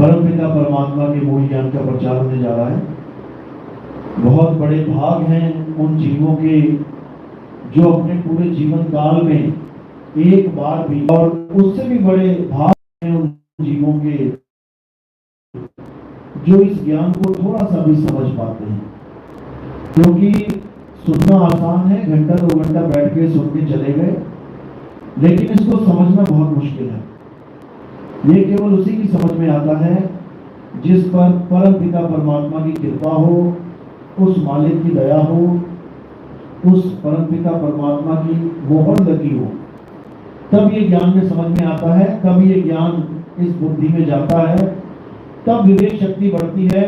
परमपिता परमात्मा के मूल ज्ञान का प्रचार होने जा रहा है। बहुत बड़े भाग हैं उन जीवों के जो अपने पूरे जीवन काल में एक बार भी, और उससे भी बड़े भाग हैं उन जीवों के जो इस ज्ञान को थोड़ा सा भी समझ पाते हैं। क्योंकि सुनना आसान है, घंटा 2 घंटा बैठ के सुन के चले गए, लेकिन इसको समझना बहुत मुश्किल है। ये केवल उसी की समझ में आता है जिस पर परम पिता परमात्मा की कृपा हो, उस मालिक की दया हो, उस परम पिता परमात्मा की मोहर लगी हो, तब ये ज्ञान में समझ में आता है, तब ये ज्ञान इस बुद्धि में जाता है, तब विवेक शक्ति बढ़ती है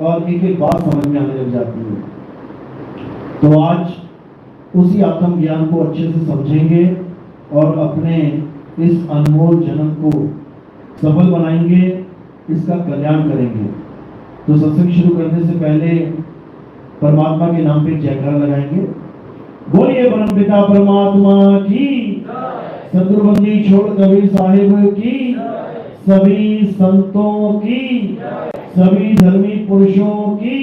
और एक एक बात समझ में आने लग जाती है। तो आज उसी आत्म ज्ञान को अच्छे से समझेंगे और अपने इस अनमोल जन्म को सफल बनाएंगे, इसका कल्याण करेंगे। तो सत्संग शुरू करने से पहले परमात्मा के नाम पे जयकारा लगाएंगे। बोलिए परमपिता परमात्मा की, सद्गुरुबंदी छोड़ कबीर साहिब की, सभी संतों की, सभी धर्मी पुरुषों की,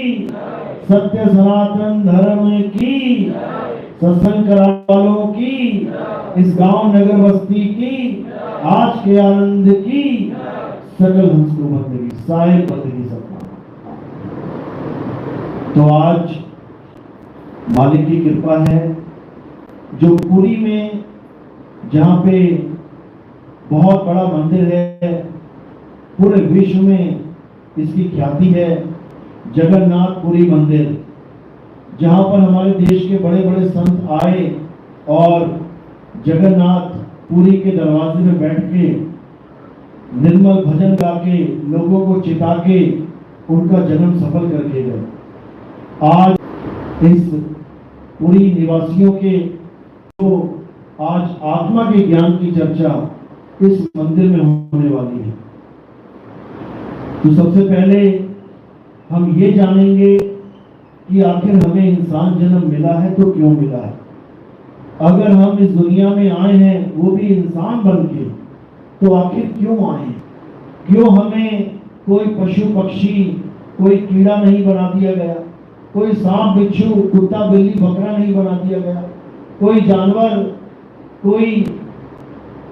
सत्य सनातन धर्म की, सत्संग कराने वालों की, इस गांव नगर बस्ती की, आज के आनंद की, सकल हंस को बंदगी साहिब बंदगी सपना। तो आज मालिक की कृपा है, जो पुरी में जहां पे बहुत बड़ा मंदिर है, पूरे विश्व में इसकी ख्याति है, जगन्नाथपुरी मंदिर, जहां पर हमारे देश के बड़े बड़े संत आए और जगन्नाथपुरी के दरवाजे में बैठ के निर्मल भजन गा के लोगों को चिता के उनका जन्म सफल करके गए। आज इस पुरी निवासियों के तो आज आत्मा के ज्ञान की चर्चा इस मंदिर में होने वाली है। तो सबसे पहले हम ये जानेंगे कि आखिर हमें इंसान जन्म मिला है तो क्यों मिला है। अगर हम इस दुनिया में आए हैं वो भी इंसान बन के, तो आखिर क्यों आए? क्यों हमें कोई पशु पक्षी, कोई कीड़ा नहीं बना दिया गया, कोई सांप बिच्छू कुत्ता बिल्ली बकरा नहीं बना दिया गया, कोई जानवर, कोई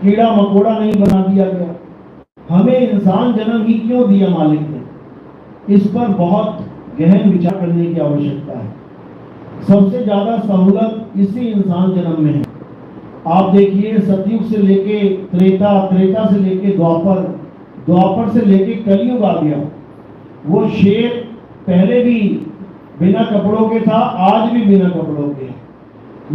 कीड़ा मकोड़ा नहीं बना दिया गया? हमें इंसान जन्म ही क्यों दिया मालिक ने? इस पर बहुत गहन विचार करने की आवश्यकता है। सबसे ज्यादा सहूलत इसी इंसान जन्म में है। आप देखिए, सतयुग से लेके त्रेता, त्रेता से लेके द्वापर, द्वापर से लेके कलयुग आ गया। वो शेर पहले भी बिना कपड़ों के था, आज भी बिना कपड़ों के।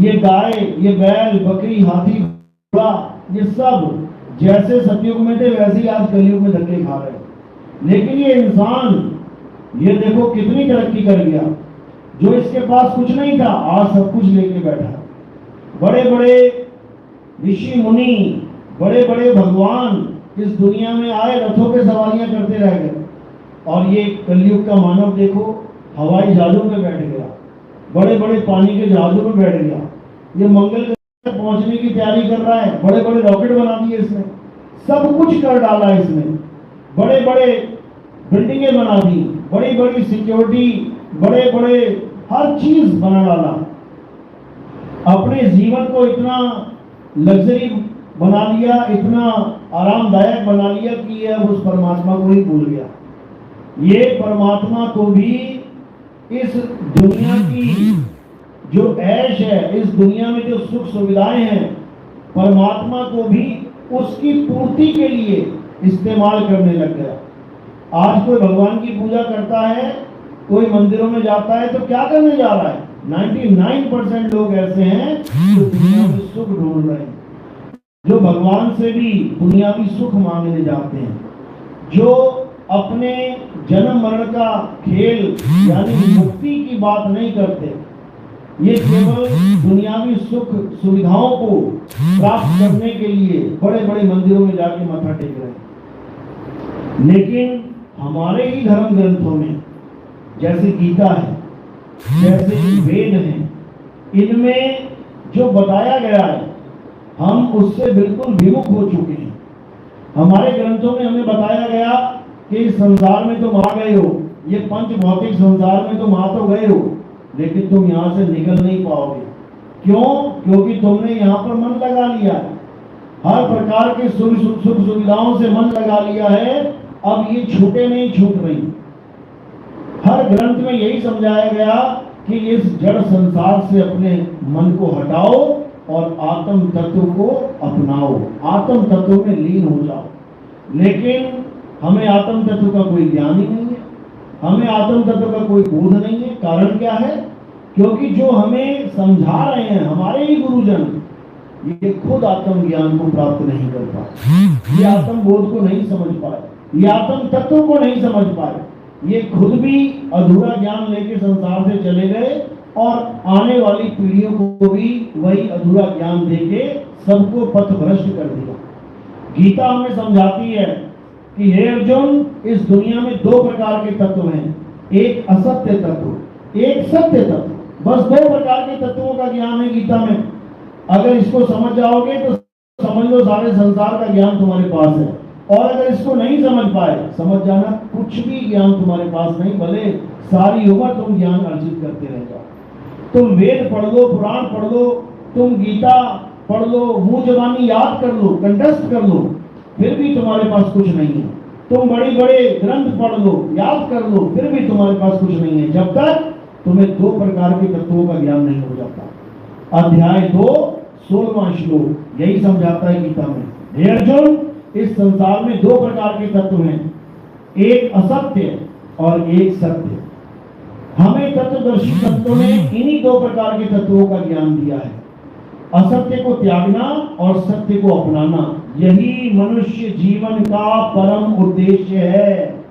ये गाय, ये बैल, बकरी, हाथी, घोड़ा, ये सब जैसे सतयुग में थे वैसे ही आज कलयुग में धक्के खा रहे हैं। लेकिन ये इंसान, ये देखो कितनी तरक्की कर गया। जो इसके पास कुछ नहीं था, आज सब कुछ लेके बैठा। बड़े बड़े ऋषि मुनि, बड़े बड़े भगवान इस दुनिया में आए, रथों पे सवारियां करते रह गए। और ये कलयुग का मानव देखो हवाई जहाजों में बैठ गया, बड़े बड़े पानी के जहाजों में बैठ गया। ये मंगल ग्रह पहुंचने की तैयारी कर रहा है, बड़े बड़े रॉकेट बना दिए इसने, सब कुछ कर डाला इसने, बड़े बड़े बिल्डिंगें बना दी, बड़ी बड़ी सिक्योरिटी, बड़े बड़े हर चीज बना डाला। अपने जीवन को इतना लग्जरी बना लिया, इतना आरामदायक बना लिया कि ये अब उस परमात्मा को ही भूल गया। ये परमात्मा को भी इस दुनिया की जो ऐश है, इस दुनिया में जो सुख सुविधाएं हैं, परमात्मा को भी उसकी पूर्ति के लिए इस्तेमाल करने लग गया। आज कोई भगवान की पूजा करता है, कोई मंदिरों में जाता है, तो क्या करने जा रहा है? 99% लोग ऐसे हैं जो दुनिया में सुख ढूंढ रहे हैं, जो भगवान से भी दुनियावी सुख मांगने जाते हैं, जो अपने जन्म मरण का खेल यानी मुक्ति की बात नहीं करते। ये केवल दुनियावी सुख सुविधाओं को प्राप्त करने के लिए बड़े बड़े मंदिरों में जाके माथा टेक रहे हैं। लेकिन हमारे ही धर्म ग्रंथों में, जैसे गीता है, जैसे वेद हैं, इनमें जो बताया गया है हम उससे बिल्कुल विमुख हो चुके हैं। हमारे ग्रंथों में हमें बताया गया कि इस संसार में तुम आ गए हो, ये पंच भौतिक संसार में तुम आ तो गए हो, लेकिन तुम यहाँ से निकल नहीं पाओगे। क्यों? क्योंकि तुमने यहाँ पर मन लगा लिया है, हर प्रकार के सुख सुविधाओं से मन लगा लिया है। अब ये छूटे नहीं, छूट रही। हर ग्रंथ में यही समझाया गया कि इस जड़ संसार से अपने मन को हटाओ और आत्म तत्व को अपनाओ, आत्म तत्व में लीन हो जाओ। लेकिन हमें आत्म तत्व का कोई ज्ञान ही नहीं है, हमें आत्म तत्व का कोई बोध नहीं है। कारण क्या है? क्योंकि जो हमें समझा रहे हैं हमारे ही गुरुजन, ये खुद आत्म ज्ञान को प्राप्त नहीं कर पाए, ये आत्म बोध को नहीं समझ पाए, ये आत्म तत्व को नहीं समझ पाए। ये खुद भी अधूरा ज्ञान लेके संसार से चले गए और आने वाली पीढ़ियों को भी वही अधूरा ज्ञान देके सबको पथभ्रष्ट कर दिया। गीता हमें समझाती है कि हे अर्जुन, इस दुनिया में दो प्रकार के तत्व हैं, एक असत्य तत्व, एक सत्य तत्व। बस दो प्रकार के तत्वों का ज्ञान है गीता में। अगर इसको समझ जाओगे तो समझ लो सारे संसार का ज्ञान तुम्हारे पास है। और अगर इसको नहीं समझ पाए, समझ जाना कुछ भी ज्ञान तुम्हारे पास नहीं, भले सारी उम्र तुम ज्ञान अर्जित करते रह जाओ। तुम वेद पढ़ लो, पुराण पढ़ लो, तुम गीता पढ़ लो, मुंह जबानी याद कर लो, कंठस्थ कर लो, फिर भी तुम्हारे पास कुछ नहीं है। तुम बड़े बड़े ग्रंथ पढ़ लो, याद कर लो, फिर भी तुम्हारे पास कुछ नहीं है, जब तक तुम्हें दो प्रकार के तत्वों का ज्ञान नहीं हो जाता। अध्याय 2 16वां श्लोक यही समझाता है गीता में। हे अर्जुन, इस संसार में दो प्रकार के तत्व हैं, एक असत्य और एक सत्य। हमें तत्वदर्शी तत्वों ने इन्हीं दो प्रकार के तत्वों का ज्ञान दिया है। असत्य को त्यागना और सत्य को अपनाना, यही मनुष्य जीवन का परम उद्देश्य है।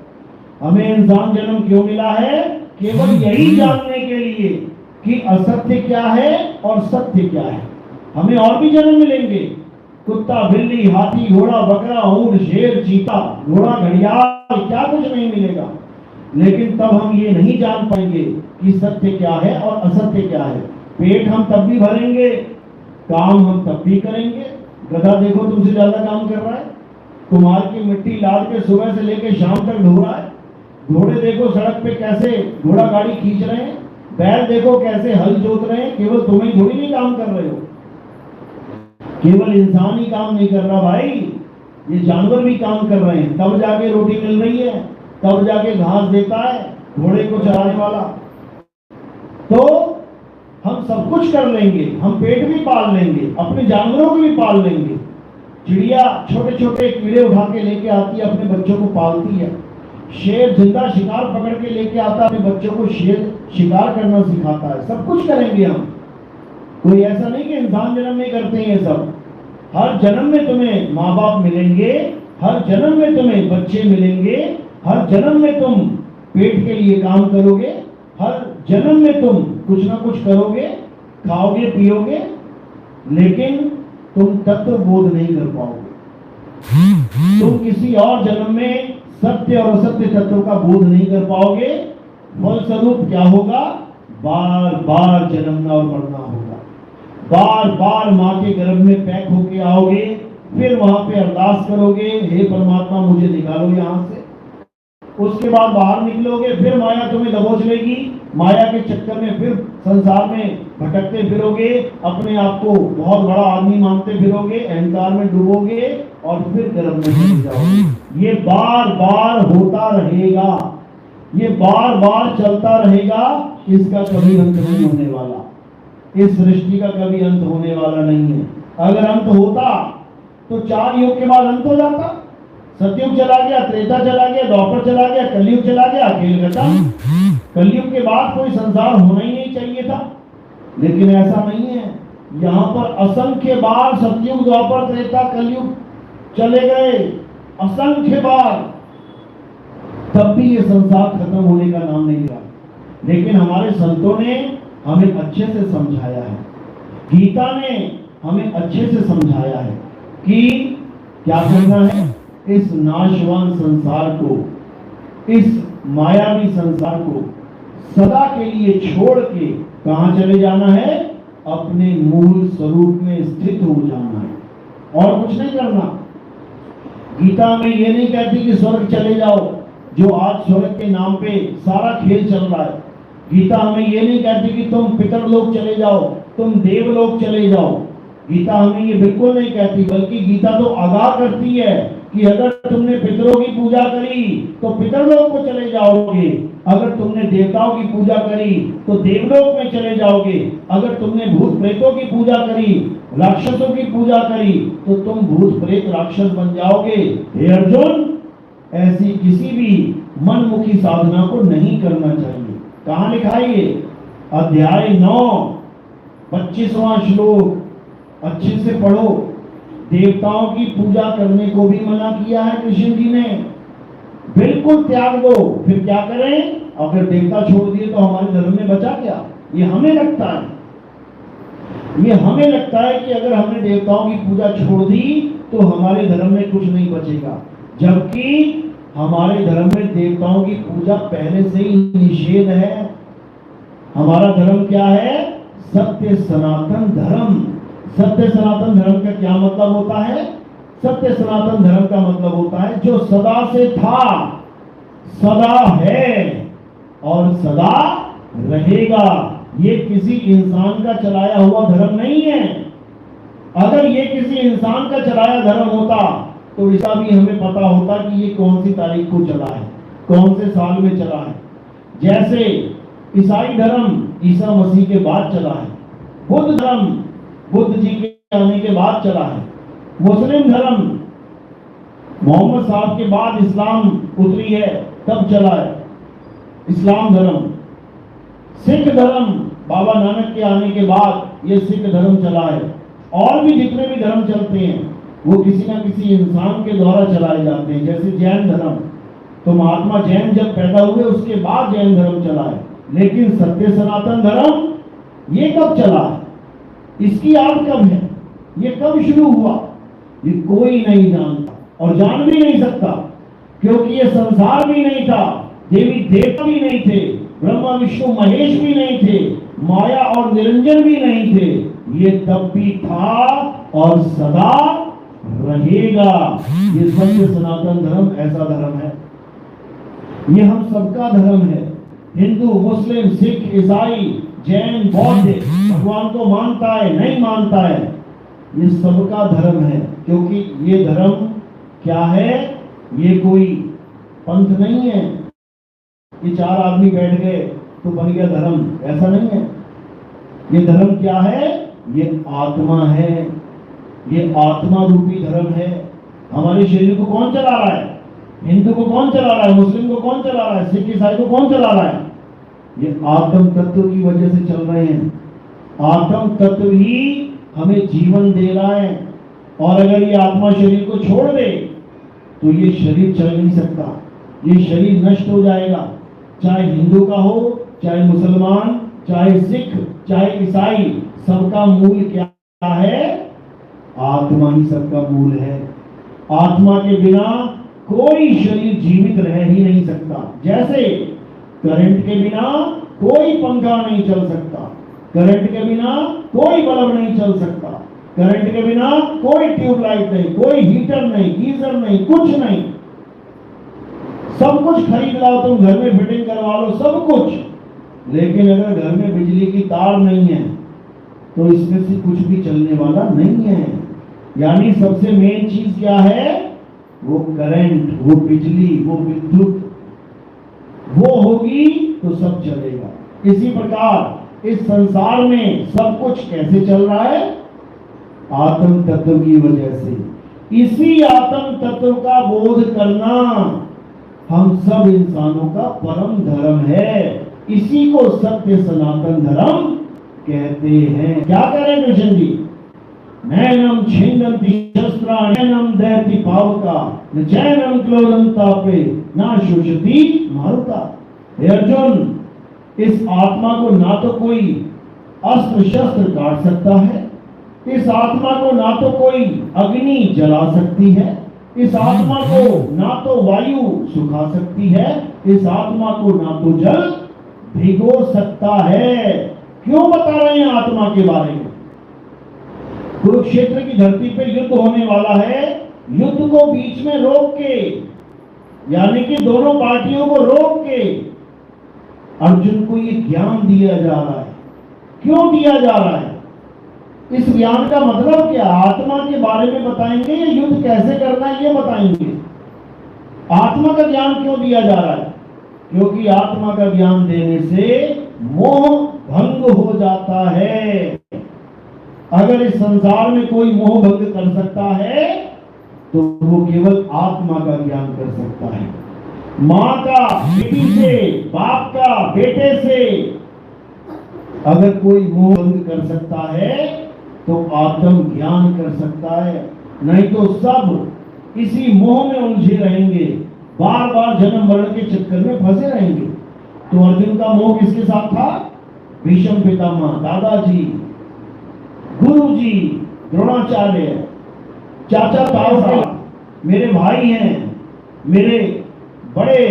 हमें इंसान जन्म क्यों मिला है? केवल यही जानने के लिए कि असत्य क्या है और सत्य क्या है। हमें और भी जन्म मिलेंगे, कुत्ता, बिल्ली, हाथी, घोड़ा, बकरा, ऊंट, शेर, चीता, घोड़ा, घड़ियाल, क्या कुछ नहीं मिलेगा। लेकिन तब हम ये नहीं जान पाएंगे कि सत्य क्या है और असत्य क्या है। पेट हम तब भी भरेंगे, काम हम तब भी करेंगे। गधा देखो तुमसे ज्यादा काम कर रहा है, कुम्हार की मिट्टी लाद के सुबह से लेकर शाम तक ढो रहा है। घोड़े देखो सड़क पे कैसे घोड़ा गाड़ी खींच रहे हैं, बैल देखो कैसे हल जोत रहे हैं। केवल तुम्हें थोड़ी नहीं काम कर रहे हो, केवल इंसान ही काम नहीं कर रहा भाई, ये जानवर भी काम कर रहे हैं, तब जाके रोटी मिल रही है, तब जाके घास देता है घोड़े को चराने वाला। तो हम सब कुछ कर लेंगे, हम पेट भी पाल लेंगे, अपने जानवरों को भी पाल लेंगे। चिड़िया छोटे छोटे कीड़े उठा के लेके आती है, अपने बच्चों को पालती है। शेर जिंदा शिकार पकड़ के लेके आता है, अपने बच्चों को शेर शिकार करना सिखाता है। सब कुछ करेंगे हम, कोई ऐसा नहीं कि इंसान जन्म में करते हैं ये सब। हर जन्म में तुम्हें माँ बाप मिलेंगे, हर जन्म में तुम्हें बच्चे मिलेंगे, हर जन्म में तुम पेट के लिए काम करोगे, हर जन्म में तुम कुछ ना कुछ करोगे, खाओगे पियोगे, लेकिन तुम तत्व बोध नहीं कर पाओगे। तुम किसी और जन्म में सत्य और असत्य तत्व का बोध नहीं कर पाओगे। फलस्वरूप क्या होगा? बार बार जन्मना और मरना होगा। बार बार माँ के गर्भ में पैक होके आओगे, फिर वहां पे अरदास करोगे, हे परमात्मा मुझे निकालो यहाँ से। उसके बाद बाहर निकलोगे, फिर माया तुम्हें दबोच लेगी, माया के चक्कर में फिर संसार में भटकते फिरोगे, अपने आप को बहुत बड़ा आदमी मानते फिरोगे, अहंकार में डूबोगे और फिर गर्भ में चले जाओगे। ये बार बार होता रहेगा, ये बार बार चलता रहेगा, इसका कभी अंत नहीं होने वाला। इस सृष्टि का कभी अंत होने वाला नहीं है। अगर अंत होता तो 4 युग के बाद अंत हो जाता। सतयुग चला गया, त्रेता चला गया, द्वापर चला गया, कलयुग चला गया, खेल खत्म। कलयुग के बाद कोई संसार होना ही नहीं चाहिए था, लेकिन ऐसा नहीं है। यहाँ पर असंख्य बार सतयुग, द्वापर, त्रेता, कलयुग चले गए, असंख्य बार, तब भी ये संसार खत्म होने का नाम नहीं लिया। लेकिन हमारे संतों ने हमें अच्छे से समझाया है, गीता ने हमें अच्छे से समझाया है कि क्या करना है। इस नाशवान संसार को, इस मायावी संसार को सदा के लिए छोड़ के कहां चले जाना है? अपने मूल स्वरूप में स्थित हो जाना है और कुछ नहीं करना। गीता में ये नहीं कहती कि स्वर्ग चले जाओ, जो आज स्वर्ग के नाम पे सारा खेल चल रहा है। गीता हमें ये नहीं कहती कि तुम पितरलोक चले जाओ, तुम देवलोक चले जाओ। गीता हमें ये बिल्कुल नहीं कहती, बल्कि गीता तो आगाह करती है कि अगर तुमने पितरों की पूजा करी तो पितरलोक को चले जाओगे, अगर तुमने देवताओं की पूजा करी तो देवलोक में चले जाओगे, अगर तुमने भूत प्रेतों की पूजा करी, राक्षसों की पूजा करी तो तुम भूत प्रेत राक्षस बन जाओगे। हे अर्जुन, ऐसी किसी भी मनमुखी साधना को नहीं करना चाहिए। कहां लिखा है ये? अध्याय 9 25वां श्लोक, अच्छे से पढ़ो। देवताओं की पूजा करने को भी मना किया है कृष्ण जी ने, बिल्कुल त्याग दो। फिर क्या करें? अगर देवता छोड़ दिए तो हमारे धर्म में बचा क्या? ये हमें लगता है कि अगर हमने देवताओं की पूजा छोड़ दी तो हमारे धर्म में कुछ नहीं बचेगा, जबकि हमारे धर्म में देवताओं की पूजा पहले से ही निषेध है। हमारा धर्म क्या है? सत्य सनातन धर्म। सत्य सनातन धर्म का क्या मतलब होता है? सत्य सनातन धर्म का मतलब होता है जो सदा से था, सदा है और सदा रहेगा। ये किसी इंसान का चलाया हुआ धर्म नहीं है। अगर ये किसी इंसान का चलाया धर्म होता तो इसका भी हमें पता होता कि ये कौन सी तारीख को चला है, कौन से साल में चला है। जैसे ईसाई धर्म ईसा मसीह के बाद चला है, बुद्ध धर्म बुद्ध जी के आने के बाद चला है, मुस्लिम धर्म मोहम्मद साहब के बाद इस्लाम उतरी है तब चला है इस्लाम धर्म। सिख धर्म बाबा नानक के आने के बाद ये सिख धर्म चला है। और भी जितने भी धर्म चलते हैं वो किसी न किसी इंसान के द्वारा चलाए जाते हैं। जैसे जैन धर्म, तो महात्मा जैन जब पैदा हुए उसके बाद जैन धर्म चला है। लेकिन सत्य सनातन धर्म ये कब चला है? इसकी आद कब है? ये कब शुरू हुआ? ये कोई नहीं जानता और जान भी नहीं सकता, क्योंकि ये संसार भी नहीं था, देवी देवता भी नहीं थे, ब्रह्मा विष्णु महेश भी नहीं थे, माया और निरंजन भी नहीं थे। ये तब भी था और सदा रहेगा। ये सत्य सनातन धर्म ऐसा धर्म है, ये हम सबका धर्म है। हिंदू, मुस्लिम, सिख, ईसाई, जैन, बौद्ध भगवान को मानता है, नहीं मानता है, ये सबका धर्म है। क्योंकि ये धर्म क्या है? ये कोई पंथ नहीं है कि 4 आदमी बैठ गए तो बन गया धर्म, ऐसा नहीं है। ये धर्म क्या है? ये आत्मा है, ये आत्मा रूपी धर्म है। हमारे शरीर को कौन चला रहा है? हिंदू को कौन चला रहा है? मुस्लिम को कौन चला रहा है? सिख ईसाई को कौन चला रहा है? ये आत्म तत्व की वजह से चल रहे हैं। आत्म तत्व ही हमें जीवन दे रहा है, और अगर ये आत्मा शरीर को छोड़ दे तो ये शरीर चल नहीं सकता, ये शरीर नष्ट हो जाएगा। चाहे हिंदू का हो, चाहे मुसलमान, चाहे सिख, चाहे ईसाई, सबका मूल क्या है? आत्मा ही सबका मूल है। आत्मा के बिना कोई शरीर जीवित रह ही नहीं सकता। जैसे करंट के बिना कोई पंखा नहीं चल सकता, करंट के बिना कोई बल्ब नहीं चल सकता, करंट के बिना कोई ट्यूबलाइट नहीं, कोई हीटर नहीं, गीजर नहीं, कुछ नहीं। सब कुछ खरीद लाओ तुम, घर में फिटिंग करवा लो, सब कुछ, लेकिन अगर घर में बिजली की तार नहीं है तो इसमें से कुछ भी चलने वाला नहीं है। यानी सबसे मेन चीज क्या है? वो करंट, वो बिजली, वो विद्युत, वो होगी तो सब चलेगा। इसी प्रकार इस संसार में सब कुछ कैसे चल रहा है? आत्म तत्व की वजह से। इसी आत्म तत्व का बोध करना हम सब इंसानों का परम धर्म है। इसी को सत्य सनातन धर्म कहते हैं। क्या करें कृष्ण जी? नैनम छिन्दन्ति शस्त्राणि नैनम दहति पावका न चैनम क्लोदं तापे ना शोषति मारुता। हे अर्जुन, इस आत्मा को ना तो कोई अस्त्र शस्त्र काट सकता है, इस आत्मा को ना तो कोई अग्नि जला सकती है, इस आत्मा को ना तो वायु सुखा सकती है, इस आत्मा को ना तो जल भिगो सकता है। क्यों बता रहे हैं आत्मा के बारे में? कुरुक्षेत्र की धरती पे युद्ध होने वाला है। युद्ध को बीच में रोक के यानी कि दोनों पार्टियों को रोक के अर्जुन को ये ज्ञान दिया जा रहा है। क्यों दिया जा रहा है? इस ज्ञान का मतलब क्या? आत्मा के बारे में बताएंगे या युद्ध कैसे करना है ये बताएंगे। आत्मा का ज्ञान क्यों दिया जा रहा है? क्योंकि आत्मा का ज्ञान देने से मोह भंग हो जाता है। अगर इस संसार में कोई मोह भंग कर सकता है तो वो केवल आत्मा का ज्ञान कर सकता है। मां का बेटी से, बाप का बेटे से अगर कोई मोह भंग कर सकता है तो आत्म ज्ञान कर सकता है। नहीं तो सब इसी मोह में उलझे रहेंगे, बार बार जन्म मरण के चक्कर में फंसे रहेंगे। तो अर्जुन का मोह किसके साथ था? भीष्म पितामह, दादाजी, गुरुजी, द्रोणाचार्य, चाचा ताऊ के, मेरे भाई हैं, मेरे बड़े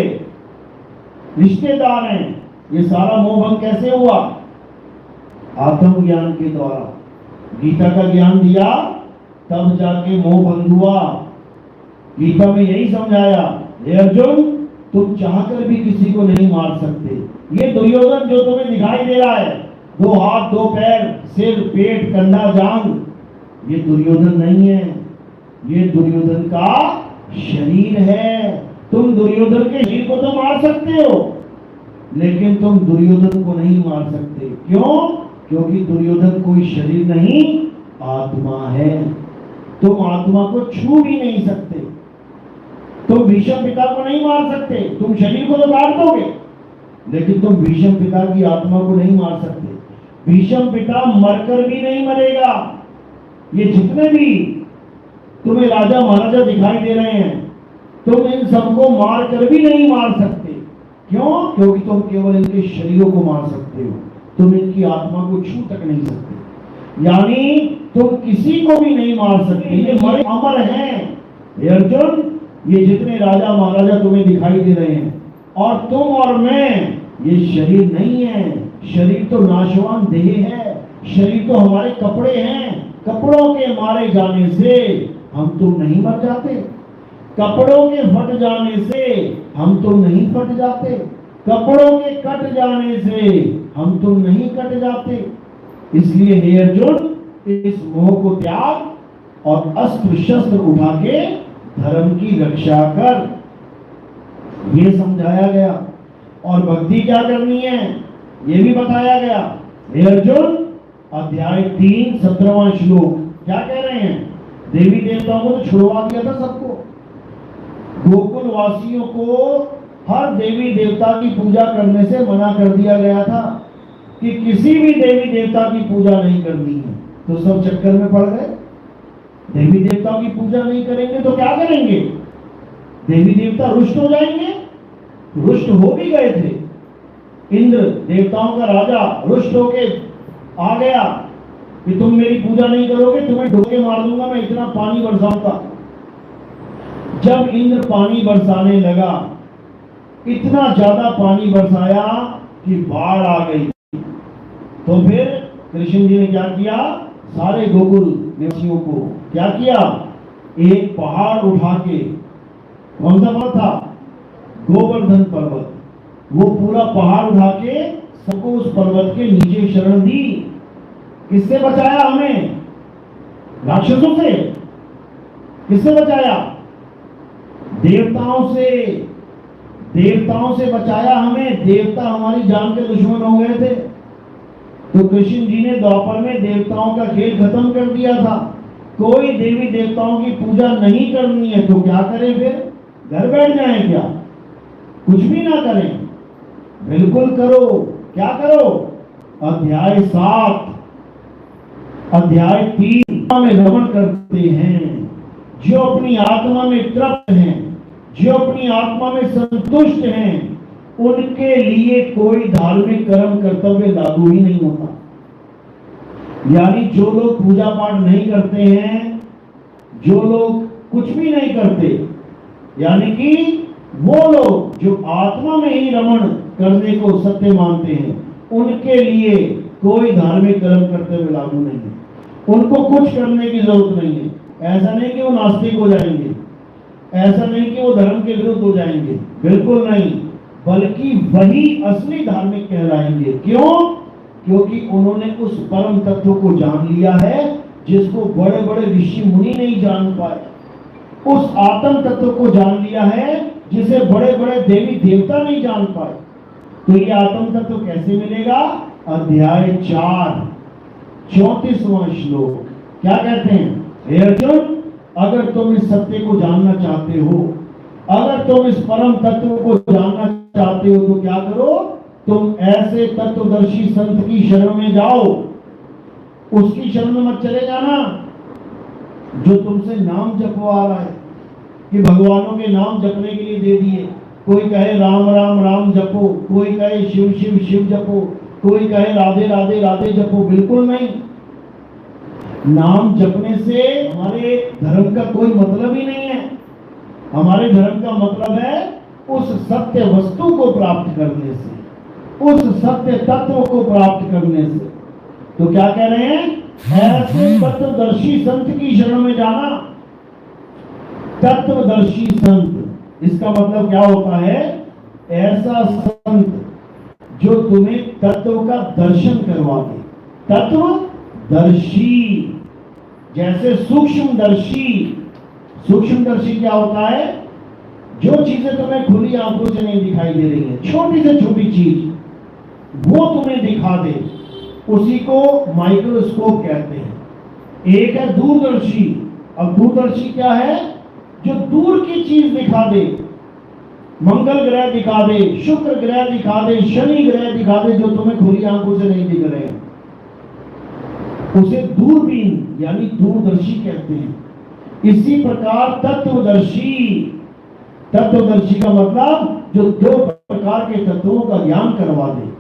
रिश्तेदार हैं। ये सारा मोह भंग कैसे हुआ? आत्मज्ञान के द्वारा। गीता का ज्ञान दिया तब जाके मोह भंग हुआ। गीता में यही समझाया, हे अर्जुन, तुम चाहकर भी किसी को नहीं मार सकते। ये दुर्योधन जो तुम्हें दिखाई दे रहा है, 2 हाथ 2 पैर, सिर, पेट, कंधा, जांग, ये दुर्योधन नहीं है। ये दुर्योधन का शरीर है। तुम दुर्योधन के शरीर को तो मार सकते हो, लेकिन तुम दुर्योधन को नहीं मार सकते। क्यों? क्योंकि दुर्योधन कोई शरीर नहीं, आत्मा है। तुम आत्मा को छू भी नहीं सकते। तुम भीष्म पिता को नहीं मार सकते। तुम शरीर को तो काट दोगे, लेकिन तुम भीष्म पिता की आत्मा को नहीं मार सकते। भीष्म पिता मरकर भी नहीं मरेगा। ये जितने भी तुम्हें राजा महाराजा दिखाई दे रहे हैं, तुम इन सबको मार कर भी नहीं मार सकते। क्यों? क्योंकि तुम केवल इनके शरीरों को मार सकते हो, तुम इनकी आत्मा को छू तक नहीं सकते। यानी तुम किसी को भी नहीं मार सकते। ये मरे अमर हैं। अर्जुन, ये जितने राजा महाराजा तुम्हें दिखाई दे रहे हैं, और तुम और मैं, ये शरीर नहीं है। शरीर तो नाशवान देह है। शरीर तो हमारे कपड़े हैं। कपड़ों के मारे जाने से हम तुम नहीं मर जाते। कपड़ों के फट जाने से हम तुम नहीं फट जाते। कपड़ों के कट जाने से हम तुम नहीं कट जाते। इसलिए हे अर्जुन, इस मोह को त्याग और अस्त्र शस्त्र उठा के धर्म की रक्षा कर, ये समझाया गया। और भक्ति क्या करनी है ये भी बताया गया। हे अर्जुन, अध्याय 3 17वां श्लोक क्या कह रहे हैं? देवी देवताओं को तो छुड़वा दिया था सबको। गोकुल वासियों को हर देवी देवता की पूजा करने से मना कर दिया गया था कि किसी भी देवी देवता की पूजा नहीं करनी है। तो सब चक्कर में पड़ गए। देवी देवताओं की पूजा नहीं करेंगे तो क्या करेंगे? देवी देवता रुष्ट हो जाएंगे। रुष्ट हो भी गए थे। इंद्र देवताओं का राजा रुष्ट होके आ गया कि तुम मेरी पूजा नहीं करोगे, तुम्हें डुबो के मार दूंगा, मैं इतना पानी बरसाऊंगा। जब इंद्र पानी बरसाने लगा, इतना ज्यादा पानी बरसाया कि बाढ़ आ गई। तो फिर कृष्ण जी ने क्या किया? सारे गोकुल निवासियों को क्या किया? एक पहाड़ उठा के, कौन सा पर्वत था? गोवर्धन पर्वत। वो पूरा पहाड़ उठा के सबको उस पर्वत के नीचे शरण दी। किससे बचाया हमें? राक्षसों से। किससे बचाया? देवताओं से। देवताओं से बचाया हमें। देवता हमारी जान के दुश्मन हो गए थे। तो कृष्ण जी ने द्वापर में देवताओं का खेल खत्म कर दिया था। कोई देवी देवताओं की पूजा नहीं करनी है तो क्या करें फिर? घर बैठ जाएं क्या? कुछ भी ना करें? बिल्कुल करो। क्या करो? अध्याय 7 अध्याय 3 में रमण करते हैं। जो अपनी आत्मा में तृप्त हैं, जो अपनी आत्मा में संतुष्ट हैं, उनके लिए कोई धार्मिक कर्म कर्तव्य लागू ही नहीं होता। यानी जो लोग पूजा पाठ नहीं करते हैं, जो लोग कुछ भी नहीं करते, यानी कि वो लोग जो आत्मा में ही रमण करने को सत्य मानते हैं, उनके लिए कोई धार्मिक कर्म कर्तव्य लागू नहीं है। उनको कुछ करने की जरूरत नहीं है। ऐसा नहीं कि वो नास्तिक हो जाएंगे। ऐसा नहीं कि वो धर्म के विरुद्ध हो जाएंगे, बिल्कुल नहीं, बल्कि वही असली धार्मिक कहलाएंगे। क्यों? क्योंकि उन्होंने उस परम तत्व को जान लिया है जिसको बड़े बड़े ऋषि मुनि नहीं जान पाए, उस आत्म तत्व को जान लिया है जिसे बड़े बड़े देवी देवता नहीं जान पाए। तो ये आत्म तत्व कैसे मिलेगा? अध्याय 4 34वां श्लोक क्या कहते हैं? हे अर्जुन, अगर तुम इस सत्य को जानना चाहते हो, अगर तुम इस परम तत्व को जानना चाहते हो, तो क्या करो? तुम ऐसे तत्वदर्शी संत की शरण में जाओ। उसकी शरण में मत चले जाना जो तुमसे नाम जपवा रहा है कि भगवानों के नाम जपने के लिए दे दिए। कोई कहे राम राम राम जपो, कोई कहे शिव शिव शिव जपो, कोई कहे राधे राधे राधे जपो। बिल्कुल नहीं। नाम जपने से हमारे धर्म का कोई मतलब ही नहीं है। हमारे धर्म का मतलब है उस सत्य वस्तु को प्राप्त करने से, उस सत्य तत्व को प्राप्त करने से। तो क्या कह रहे हैं? ऐसे तत्वदर्शी संत की शरण में जाना। तत्वदर्शी संत, इसका मतलब क्या होता है? ऐसा संत जो तुम्हें तत्व का दर्शन करवा दे। तत्वदर्शी, जैसे सूक्ष्मदर्शी। सूक्ष्मदर्शी क्या होता है? जो चीजें तुम्हें खुली आंखों से नहीं दिखाई दे रही है, छोटी से छोटी चीज वो तुम्हें दिखा दे, उसी को माइक्रोस्कोप कहते हैं। एक है दूरदर्शी। अब दूरदर्शी क्या है? जो दूर की चीज दिखा दे, मंगल ग्रह दिखा दे, शुक्र ग्रह दिखा दे, शनि ग्रह दिखा दे, जो तुम्हें खुली आंखों से नहीं दिख रहे हैं, उसे दूरबीन यानी दूरदर्शी कहते हैं। इसी प्रकार तत्वदर्शी, तत्वदर्शी का मतलब जो दो प्रकार के तत्वों का ज्ञान करवा दे,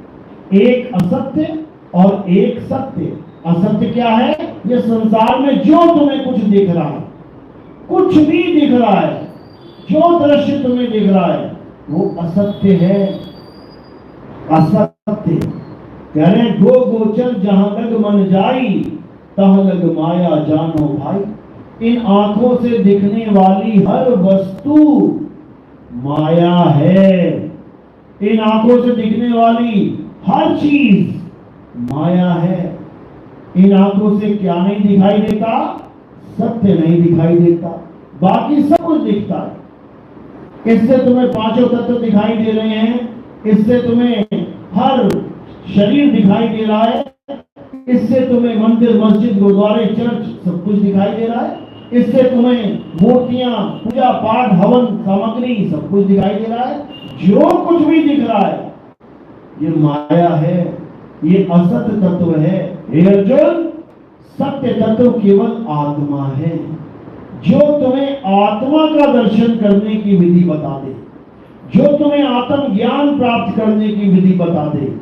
एक असत्य और एक सत्य। असत्य क्या है? ये संसार में जो तुम्हें कुछ दिख रहा है, कुछ भी दिख रहा है, जो दृश्य तुम्हें दिख रहा है, वो असत्य है। असत्य कह रहे गो गोचर जहां लग मन जाई, तह लग माया जानो भाई। इन आंखों से दिखने वाली हर वस्तु माया है। इन आंखों से दिखने वाली हर चीज माया है। इन आंखों से क्या नहीं दिखाई देता? सत्य नहीं दिखाई देता, बाकी सब कुछ दिखता है। इससे तुम्हें पांचों तत्व दिखाई दे रहे हैं, इससे तुम्हें हर शरीर दिखाई दे रहा है, इससे तुम्हें मंदिर मस्जिद गुरुद्वारे चर्च सब कुछ दिखाई दे रहा है, इससे तुम्हें मूर्तियां पूजा पाठ हवन सामग्री सब कुछ दिखाई दे रहा है। जो कुछ भी दिख रहा है ये माया है, ये असत तत्व है। हे अर्जुन, सत्य तत्व केवल आत्मा है, जो तुम्हें आत्मा का दर्शन करने की विधि बता दे, जो तुम्हें आत्म ज्ञान प्राप्त करने की विधि बता दे,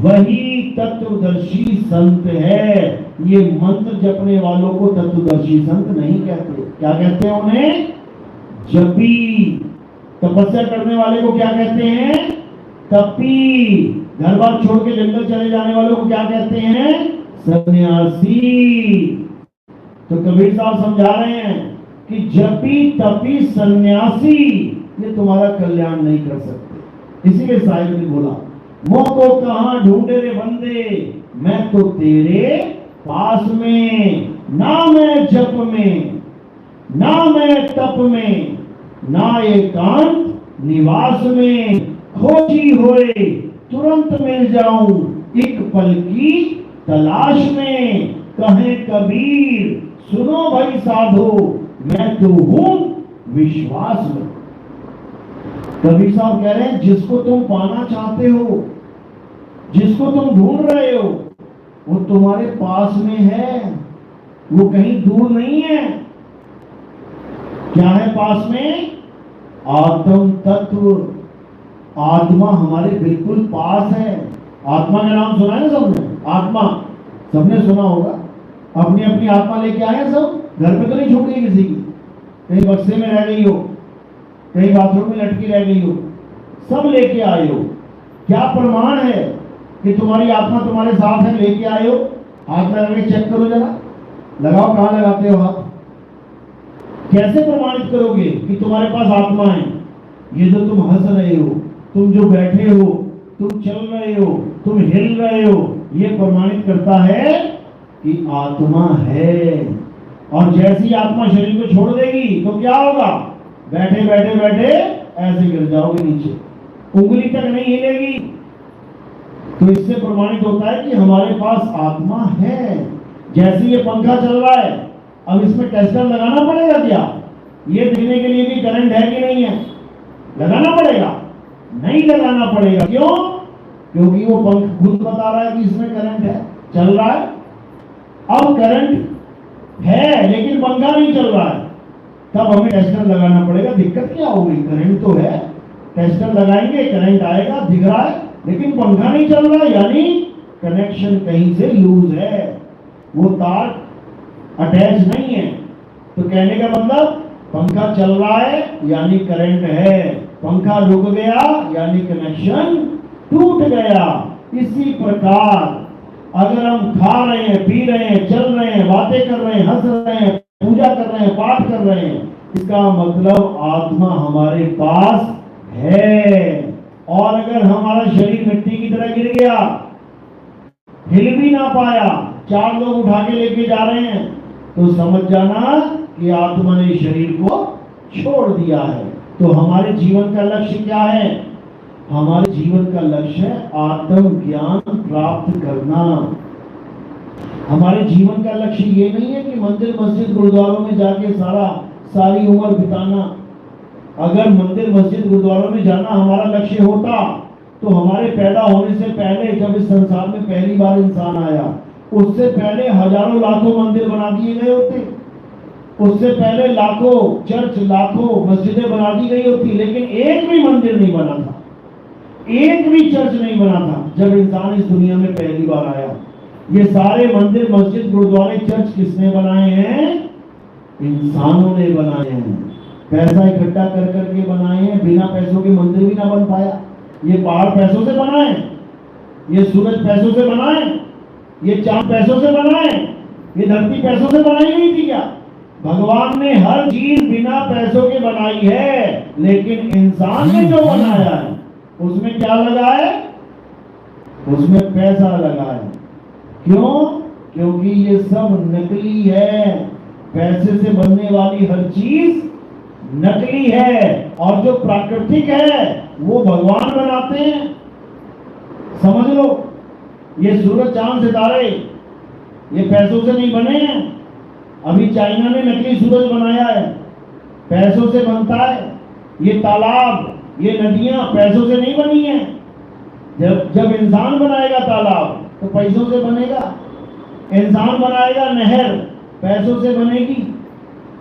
वही तत्वदर्शी संत है। ये मंत्र जपने वालों को तत्वदर्शी संत नहीं कहते। क्या कहते हैं उन्हें? जपी। तपस्या करने वाले को क्या कहते हैं? तपी। घर बार छोड़ के जंगल चले जाने वालों को क्या कहते हैं? सन्यासी। तो कबीर साहब समझा रहे हैं कि जपी तपी सन्यासी ये तुम्हारा कल्याण नहीं कर सकते। इसीलिए साहिब ने बोला, मोह को कहां ढूंढे रे बंदे, मैं तो तेरे पास में। ना मैं जप में, ना मैं तप में, ना एकांत निवास में, खोजी होए तुरंत मिल जाऊं एक पल की तलाश में। कहे कबीर सुनो भाई साधो, मैं तो हूं विश्वास में। कबीर साहब कह रहे हैं जिसको तुम पाना चाहते हो, जिसको तुम ढूंढ रहे हो, वो तुम्हारे पास में है, वो कहीं दूर नहीं है। क्या है पास में? आत्म तत्व। आत्मा हमारे बिल्कुल पास है। आत्मा का नाम सुना है सबने? आत्मा सबने सुना होगा। अपनी अपनी आत्मा लेके आए सब, घर पे तो नहीं छूट गई किसी की, कहीं बक्से में रह गई हो, कहीं बाथरूम में लटकी रह गई हो, सब लेके आए हो। क्या प्रमाण है कि तुम्हारी आत्मा तुम्हारे साथ है? लेके आए हो, हाथ लगा के चेक करो जरा, लगाओ। कहां लगाते हो हाथ? कैसे प्रमाणित करोगे कि तुम्हारे पास आत्मा है? ये जो तुम हंस रहे हो, तुम जो बैठे हो, तुम चल रहे हो, तुम हिल रहे हो, ये प्रमाणित करता है कि आत्मा है। और जैसी आत्मा शरीर को छोड़ देगी तो क्या होगा? बैठे बैठे बैठे ऐसे गिर जाओगे नीचे, उंगली तक नहीं हिलेगी। तो इससे प्रमाणित होता है कि हमारे पास आत्मा है। जैसे ये पंखा चल रहा है, अब इसमें टेस्टर लगाना पड़ेगा क्या? ये देखने के लिए कि करंट है कि नहीं है? लगाना पड़ेगा? नहीं लगाना पड़ेगा। क्यों? क्योंकि वो पंख खुद बता रहा है कि इसमें करंट है, चल रहा है। अब करंट है लेकिन पंखा नहीं चल रहा है, तब हमें टेस्टर लगाना पड़ेगा। दिक्कत क्या होगी? करंट तो है, टेस्टर लगाएंगे, करंट आएगा, दिख रहा है, लेकिन पंखा नहीं चल रहा, यानी कनेक्शन कहीं से लूज है, वो तार अटैच नहीं है। तो कहने का मतलब पंखा चल रहा है यानी करंट है, पंखा रुक गया यानी कनेक्शन टूट गया। इसी प्रकार अगर हम खा रहे हैं, पी रहे हैं, चल रहे हैं, बातें कर रहे हैं, हंस रहे हैं, पूजा कर रहे हैं, पाठ कर रहे हैं, इसका मतलब आत्मा हमारे पास है। और अगर हमारा शरीर मिट्टी की तरह गिर गया, हिल भी ना पाया, 4 लोग उठा के लेके जा रहे हैं, तो समझ जाना कि आत्मा ने शरीर को छोड़ दिया है। तो हमारे जीवन का लक्ष्य क्या है? हमारे जीवन का लक्ष्य है आत्म ज्ञान प्राप्त करना। हमारे जीवन का लक्ष्य ये नहीं है कि मंदिर मस्जिद गुरुद्वारों में जाके सारी उम्र बिताना। अगर मंदिर मस्जिद गुरुद्वारों में जाना हमारा लक्ष्य होता तो हमारे पैदा होने से पहले, जब इस संसार में पहली बार इंसान आया, उससे पहले हजारों लाखों मंदिर बना दिए गए होते, उससे पहले लाखों चर्च, लाखों मस्जिदें बना दी गई होती, लेकिन एक भी मंदिर नहीं बना था, एक भी चर्च नहीं बना था जब इंसान इस दुनिया में पहली बार आया। ये सारे मंदिर मस्जिद गुरुद्वारे चर्च किसने बनाए हैं? इंसानों ने बनाए हैं। पैसा इकट्ठा कर करके बनाए हैं। बिना पैसों के मंदिर भी ना बन पाया। ये पहाड़ पैसों से बनाए, ये सूरज पैसों से बनाए, ये चांद पैसों से बनाए, ये धरती पैसों से बनाई गई थी क्या? भगवान ने हर चीज बिना पैसों के बनाई है, लेकिन इंसान ने जो बनाया है उसमें क्या लगा है? उसमें पैसा लगा है। क्यों? क्योंकि ये सब नकली है। पैसे से बनने वाली हर चीज नकली है, और जो प्राकृतिक है वो भगवान बनाते हैं। समझ लो, ये सूरज चांद सितारे ये पैसों से नहीं बने हैं। अभी चाइना ने नकली सूरज बनाया है, पैसों से बनता है। ये तालाब, ये नदियां पैसों से नहीं बनी है। जब इंसान बनाएगा तालाब तो पैसों से बनेगा, इंसान बनाएगा नहर पैसों से बनेगी।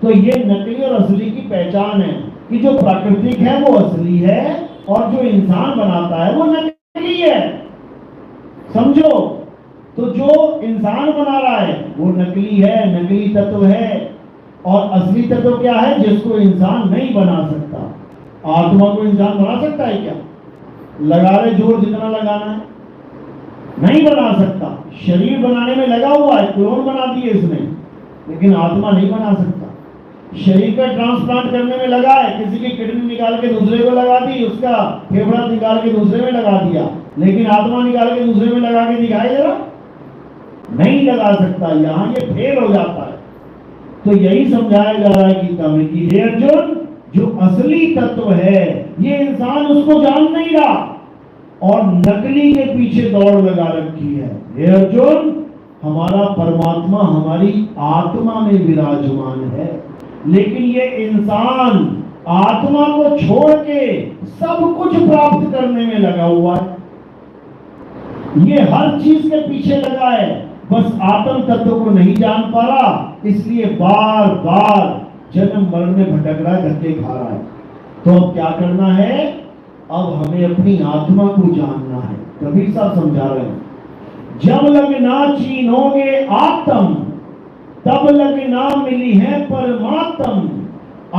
तो ये नकली और असली की पहचान है कि जो प्राकृतिक है वो असली है और जो इंसान बनाता है वो नकली है। समझो, तो जो इंसान बना रहा है वो नकली है, नकली तत्व है। और असली तत्व क्या है? जिसको इंसान नहीं बना सकता। आत्मा को इंसान बना सकता है क्या? लगा रहे जोर जितना लगाना है, नहीं बना सकता। शरीर बनाने में लगा हुआ है, क्लोन बना दिए इसने, लेकिन आत्मा नहीं बना सकता। शरीर का ट्रांसप्लांट करने में लगा है, किसी की किडनी निकाल के दूसरे को लगा दी, उसका फेफड़ा निकाल के दूसरे में लगा दिया, लेकिन आत्मा निकाल के दूसरे में लगा के दिखाई जरा, नहीं लगा सकता। यहां ये फेल हो जाता है। तो यही समझाया जा रहा है गीता में कि हे अर्जुन, जो असली तत्व है ये इंसान उसको जान नहीं रहा और नकली के पीछे दौड़ लगा रखी है। हे अर्जुन, हमारा परमात्मा हमारी आत्मा में विराजमान है, लेकिन ये इंसान आत्मा को छोड़ के सब कुछ प्राप्त करने में लगा हुआ है। ये हर चीज के पीछे लगा है, बस आत्म तत्व को नहीं जान पा रहा, इसलिए बार बार जन्म मरण में भटक रहा है, धक्के खा रहा है। तो अब क्या करना है? अब हमें अपनी आत्मा को जानना है। कबीर साहब समझा रहे हैं, जब लग ना चीनोगे आत्म, तब लग ना मिली है परमात्म।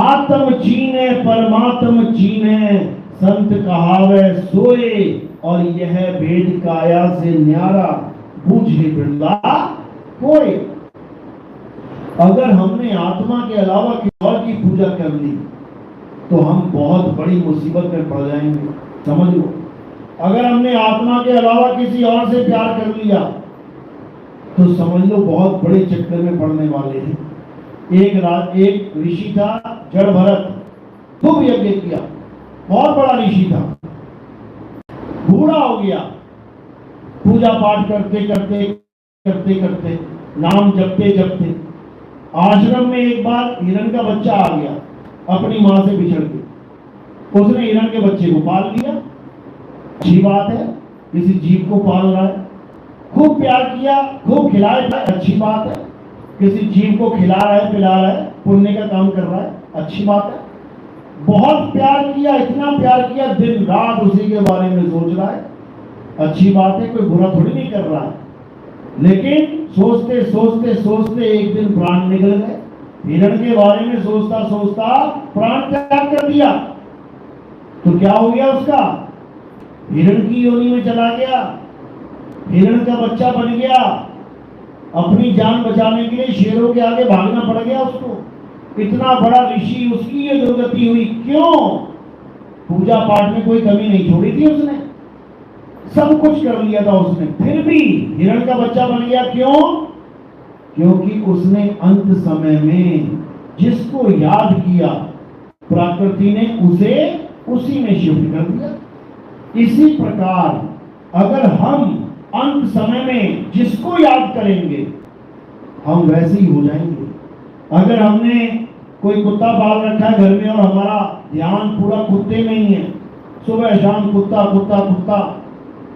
आत्म चीने परमात्म चीने, संत कहावे सोए, और यह भेद काया से न्यारा, बूझे बिरला कोई। अगर हमने आत्मा के अलावा किसी और की पूजा कर ली तो हम बहुत बड़ी मुसीबत में पड़ जाएंगे। समझ लो, अगर हमने आत्मा के अलावा किसी और से प्यार कर लिया तो समझ लो बहुत बड़े चक्कर में पड़ने वाले हैं। एक ऋषि था जड़ भरत, खूब यज्ञ किया, बहुत बड़ा ऋषि था, बूढ़ा हो गया, पूजा पाठ करते करते नाम जपते जपते आश्रम में एक बार हिरण का बच्चा आ गया अपनी मां से बिछड़ के। उसने हिरण के बच्चे को पाल लिया, अच्छी बात है, किसी जीव को पाल रहा है, खूब प्यार किया, खूब खिलाया, अच्छी बात है, किसी जीव को खिला रहा है, पिला रहा है, पुण्य का काम कर रहा है, अच्छी बात है। बहुत प्यार किया, इतना प्यार किया, दिन रात उसी के बारे में सोच रहा है, अच्छी बात है, कोई बुरा थोड़ी नहीं कर रहा है। लेकिन सोचते सोचते सोचते एक दिन प्राण निकल गए। हिरण के बारे में सोचता सोचता प्राण त्याग कर दिया तो क्या हो गया उसका? हिरण की योनि में चला गया, हिरण का बच्चा बन गया। अपनी जान बचाने के लिए शेरों के आगे भागना पड़ गया उसको। इतना बड़ा ऋषि, उसकी ये दुर्गति हुई, क्यों? पूजा पाठ में कोई कमी नहीं छोड़ी थी उसने, सब कुछ कर लिया था उसने, फिर भी हिरण का बच्चा बन गया। क्यों? क्योंकि उसने अंत समय में जिसको याद किया प्रकृति ने उसे उसी में शिफ्ट कर दिया। इसी प्रकार अगर हम अंत समय में जिसको याद करेंगे हम वैसे ही हो जाएंगे। अगर हमने कोई कुत्ता पाल रखा है घर में और हमारा ध्यान पूरा कुत्ते में ही है, सुबह शाम कुत्ता कुत्ता कुत्ता,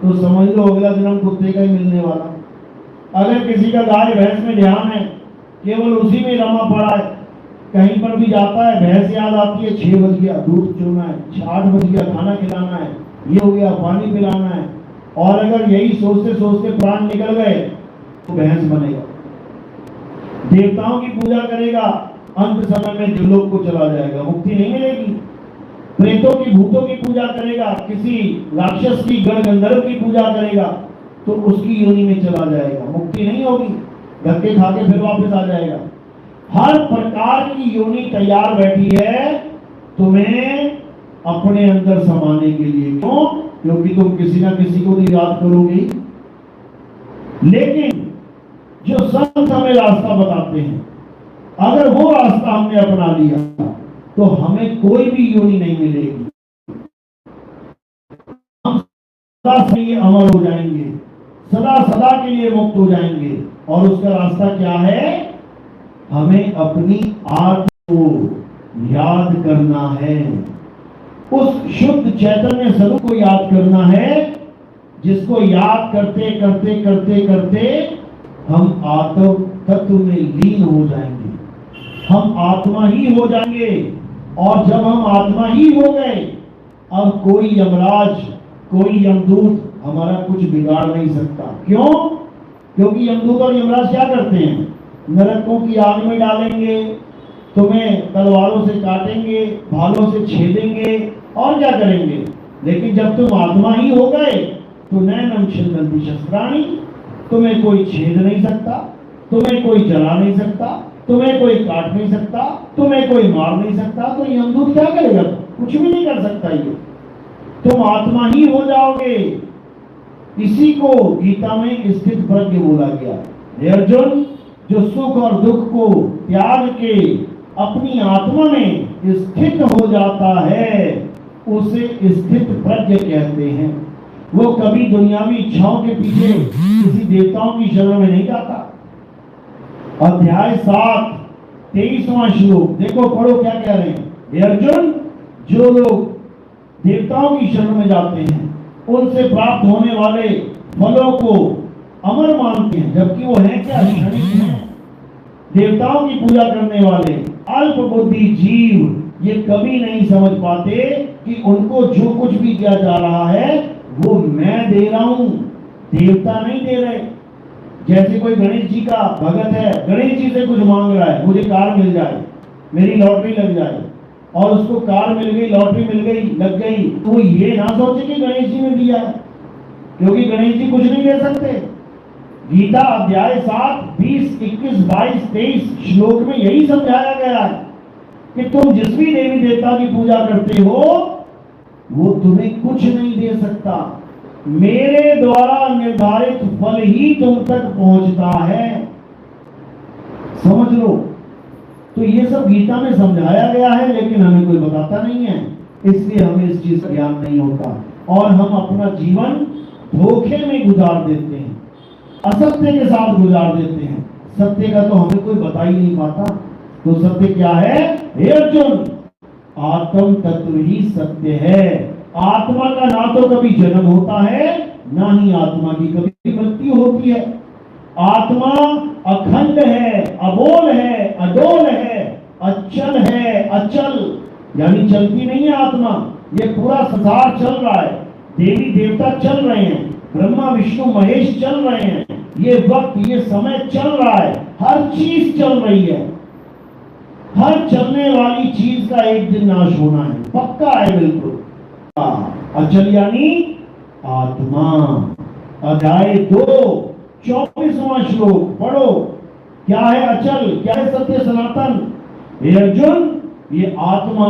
तो समझ लो अगला दिन हम कुत्ते का ही मिलने वाला। अगर किसी का गाय भैंस में ध्यान है, केवल उसी में रमा पड़ा है, कहीं पर भी जाता है भैंस याद आती है, 6 बज गया दूध चूना है, 8 बज गया खाना खिलाना है, ये हो गया पानी पिलाना है, और अगर यही सोचते सोचते प्राण निकल गए तो भैंस बनेगा, देवताओं की पूजा करेगा, अंत समय में जुलोक को चला जाएगा, मुक्ति नहीं मिलेगी। प्रेतों की भूतों की पूजा करेगा, किसी राक्षस की गण गंधर्व की पूजा करेगा तो उसकी योनि में चला जाएगा, मुक्ति नहीं होगी, धक्के खा के फिर वापस आ जाएगा। हर प्रकार की योनि तैयार बैठी है तुम्हें अपने अंदर समाने के लिए। क्यों? क्योंकि तुम किसी ना किसी को तो याद करोगे। लेकिन जो संत हमें रास्ता बताते हैं, अगर वो रास्ता हमने अपना लिया तो हमें कोई भी योनि नहीं मिलेगी, हम सदा के लिए अमर हो जाएंगे, सदा सदा के लिए मुक्त हो जाएंगे। और उसका रास्ता क्या है? हमें अपनी आत्मा को याद करना है, उस शुद्ध चैतन्य स्वरूप को याद करना है, जिसको याद करते करते करते करते हम आत्म तत्व में लीन हो जाएंगे, हम आत्मा ही हो जाएंगे। और जब हम आत्मा ही हो गए, अब कोई यमराज, कोई यमदूत हमारा कुछ बिगाड़ नहीं सकता। क्यों? क्योंकि यमदूत और यमराज क्या करते हैं? नरकों की आग में डालेंगे, तुम्हें तलवारों से काटेंगे, भालों से छेदेंगे, और क्या करेंगे। लेकिन जब तुम आत्मा ही हो गए तो नैनम छिन्दन्ति शस्त्राणि, तुम्हें कोई छेद नहीं सकता, तुम्हें कोई जला नहीं सकता, तुम्हें कोई काट नहीं सकता, तुम्हें कोई मार नहीं सकता। तो यमदूत क्या करेगा? कुछ भी नहीं कर सकता। ये तुम आत्मा ही हो जाओगे। इसी को गीता में स्थित प्रज्ञ बोला गया। हे अर्जुन, जो सुख और दुख को त्याग के अपनी आत्मा में स्थित हो जाता है उसे स्थित प्रज्ञ कहते हैं। वो कभी दुनियावी इच्छाओं के पीछे किसी देवताओं की शरण में नहीं जाता। अध्याय 7 23वां श्लोक देखो, पढ़ो क्या कह रहे हैं। हे अर्जुन, जो लोग देवताओं की शरण में जाते हैं उनसे प्राप्त होने वाले फलों को अमर मानते हैं, जबकि वो हैं क्या? क्षणिक हैं। देवताओं की पूजा करने वाले अल्प बुद्धि जीव ये कभी नहीं समझ पाते कि उनको जो कुछ भी दिया जा रहा है वो मैं दे रहा हूं, देवता नहीं दे रहे। जैसे कोई गणेश जी का भगत है, गणेश जी से कुछ मांग रहा है, मुझे कार मिल जाए, मेरी लॉटरी लग जाए, और उसको कार मिल गई, लॉटरी मिल गई, लग गई, तो वो ये ना सोचे कि गणेश जी ने दिया, क्योंकि गणेश जी कुछ नहीं दे सकते। गीता अध्याय 7, 20, 21, 22, 23 श्लोक में यही समझाया गया है कि तुम जिस भी देवी देवता की पूजा करते हो वो तुम्हें कुछ नहीं दे सकता, मेरे द्वारा निर्धारित फल ही तुम तक पहुंचता है। समझ लो। तो ये सब गीता में समझाया गया है, लेकिन हमें कोई बताता नहीं है, इसलिए हमें इस चीज का ज्ञान नहीं होता और हम अपना जीवन धोखे में गुजार देते हैं, असत्य के साथ गुजार देते हैं। सत्य का तो हमें कोई बता ही नहीं पाता। तो सत्य क्या है? हे अर्जुन, आत्म तत्व ही सत्य है। आत्मा का ना तो कभी जन्म होता है, ना ही आत्मा की कभी मृत्यु होती है। आत्मा अखंड है, अबोल है, अडोल है, अचल है, अचल यानी चलती नहीं है आत्मा। ये पूरा संसार चल रहा है, देवी देवता चल रहे हैं, ब्रह्मा विष्णु महेश चल रहे हैं, ये वक्त ये समय चल रहा है, हर चीज चल रही है। हर चलने वाली चीज का एक दिन नाश होना है, पक्का है बिल्कुल। अचल यानी आत्मा। अध्याय 2, 24वां श्लोक पढ़ो। क्या है अचल, क्या है सत्य सनातन? हे अर्जुन, ये आत्मा